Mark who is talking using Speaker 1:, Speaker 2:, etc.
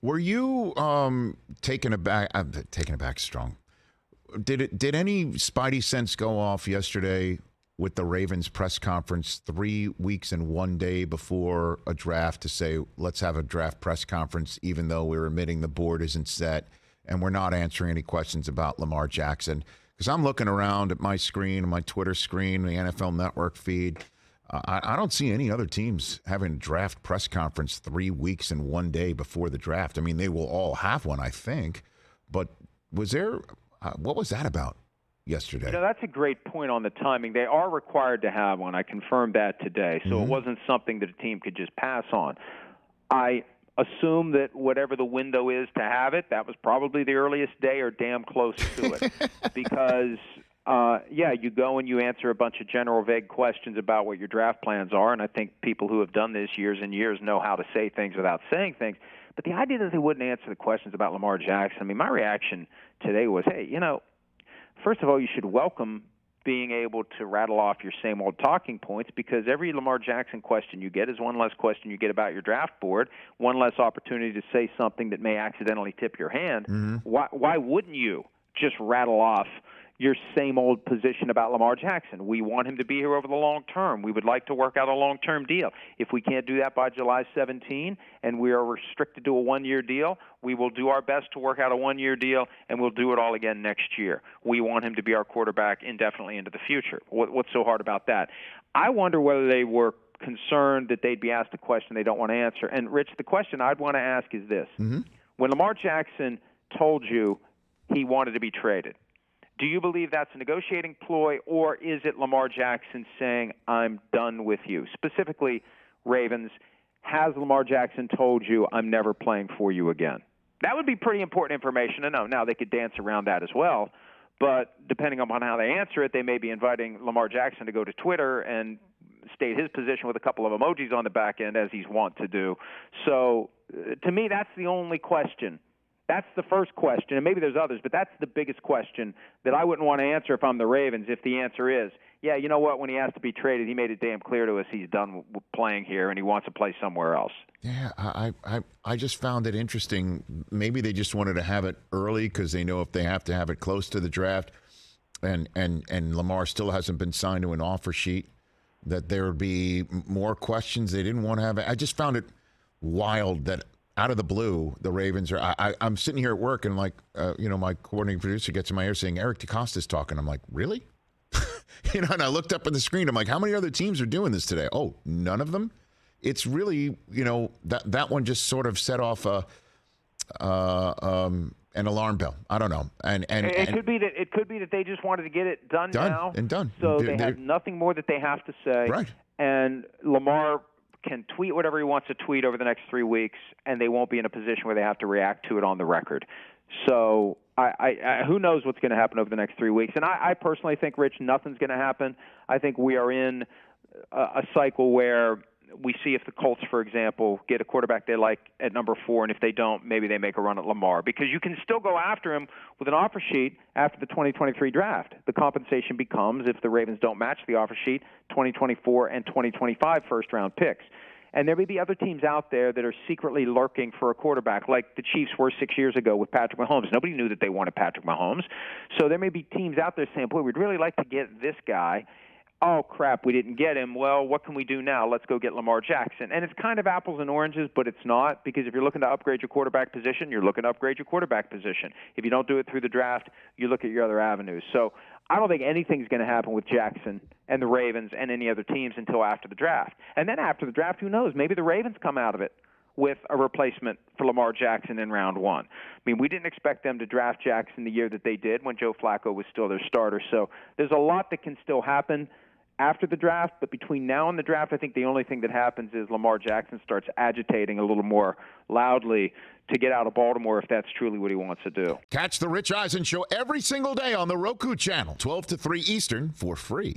Speaker 1: Were you taken aback? Taken aback strong. Did any spidey sense go off yesterday with the Ravens press conference 3 weeks and 1 day before a draft to say, let's have a draft press conference, even though we're admitting the board isn't set and we're not answering any questions about Lamar Jackson? Because I'm looking around at my screen, my Twitter screen, the NFL Network feed. I don't see any other teams having a draft press conference 3 weeks and 1 day before the draft. I mean, they will all have one, I think. But was there, what was that about yesterday?
Speaker 2: You know, that's a great point on the timing. They are required to have one. I confirmed that today. So It wasn't something that a team could just pass on. I assume that whatever the window is to have it, that was probably the earliest day or damn close to it. Because you go and you answer a bunch of general vague questions about what your draft plans are, and I think people who have done this years and years know how to say things without saying things. But the idea that they wouldn't answer the questions about Lamar Jackson, I mean, my reaction today was, hey, first of all, you should welcome being able to rattle off your same old talking points, because every Lamar Jackson question you get is one less question you get about your draft board, one less opportunity to say something that may accidentally tip your hand. Why wouldn't you just rattle off your same old position about Lamar Jackson? We want him to be here over the long term. We would like to work out a long-term deal. If we can't do that by July 17 and we are restricted to a one-year deal, we will do our best to work out a one-year deal, and we'll do it all again next year. We want him to be our quarterback indefinitely into the future. What's so hard about that? I wonder whether they were concerned that they'd be asked a question they don't want to answer. And, Rich, the question I'd want to ask is this. When Lamar Jackson told you he wanted to be traded, do you believe that's a negotiating ploy, or is it Lamar Jackson saying, I'm done with you? Specifically, Ravens, has Lamar Jackson told you, I'm never playing for you again? That would be pretty important information to know. Now, they could dance around that as well, but depending upon how they answer it, they may be inviting Lamar Jackson to go to Twitter and state his position with a couple of emojis on the back end, as he's wont to do. So, to me, that's the only question. That's the first question, and maybe there's others, but that's the biggest question that I wouldn't want to answer if I'm the Ravens, if the answer is, yeah, you know what, when he asked to be traded, he made it damn clear to us he's done playing here and he wants to play somewhere else.
Speaker 1: Yeah, I just found it interesting. Maybe they just wanted to have it early because they know if they have to have it close to the draft and Lamar still hasn't been signed to an offer sheet, that there would be more questions they didn't want to have. I just found it wild that out of the blue, the Ravens are. I'm sitting here at work and my coordinating producer gets in my ear saying Eric DeCosta's talking. I'm like, really? And I looked up at the screen. I'm like, how many other teams are doing this today? Oh, none of them. It's really, that one just sort of set off an alarm bell. I don't know. And
Speaker 2: it could be that they just wanted to get it done now
Speaker 1: and done.
Speaker 2: So they have nothing more that they have to say.
Speaker 1: Right.
Speaker 2: And Lamar can tweet whatever he wants to tweet over the next 3 weeks, and they won't be in a position where they have to react to it on the record. So I who knows what's going to happen over the next 3 weeks. And I personally think, Rich, nothing's going to happen. I think we are in a cycle where we see if the Colts, for example, get a quarterback they like at number 4, and if they don't, maybe they make a run at Lamar. Because you can still go after him with an offer sheet after the 2023 draft. The compensation becomes, if the Ravens don't match the offer sheet, 2024 and 2025 first-round picks. And there may be other teams out there that are secretly lurking for a quarterback, like the Chiefs were 6 years ago with Patrick Mahomes. Nobody knew that they wanted Patrick Mahomes. So there may be teams out there saying, boy, we'd really like to get this guy. Oh, crap, we didn't get him. Well, what can we do now? Let's go get Lamar Jackson. And it's kind of apples and oranges, but it's not, because if you're looking to upgrade your quarterback position, you're looking to upgrade your quarterback position. If you don't do it through the draft, you look at your other avenues. So I don't think anything's going to happen with Jackson and the Ravens and any other teams until after the draft. And then after the draft, who knows? Maybe the Ravens come out of it with a replacement for Lamar Jackson in round 1. I mean, we didn't expect them to draft Jackson the year that they did when Joe Flacco was still their starter. So there's a lot that can still happen after the draft, but between now and the draft, I think the only thing that happens is Lamar Jackson starts agitating a little more loudly to get out of Baltimore if that's truly what he wants to do.
Speaker 1: Catch the Rich Eisen Show every single day on the Roku channel, 12 to 3 Eastern, for free.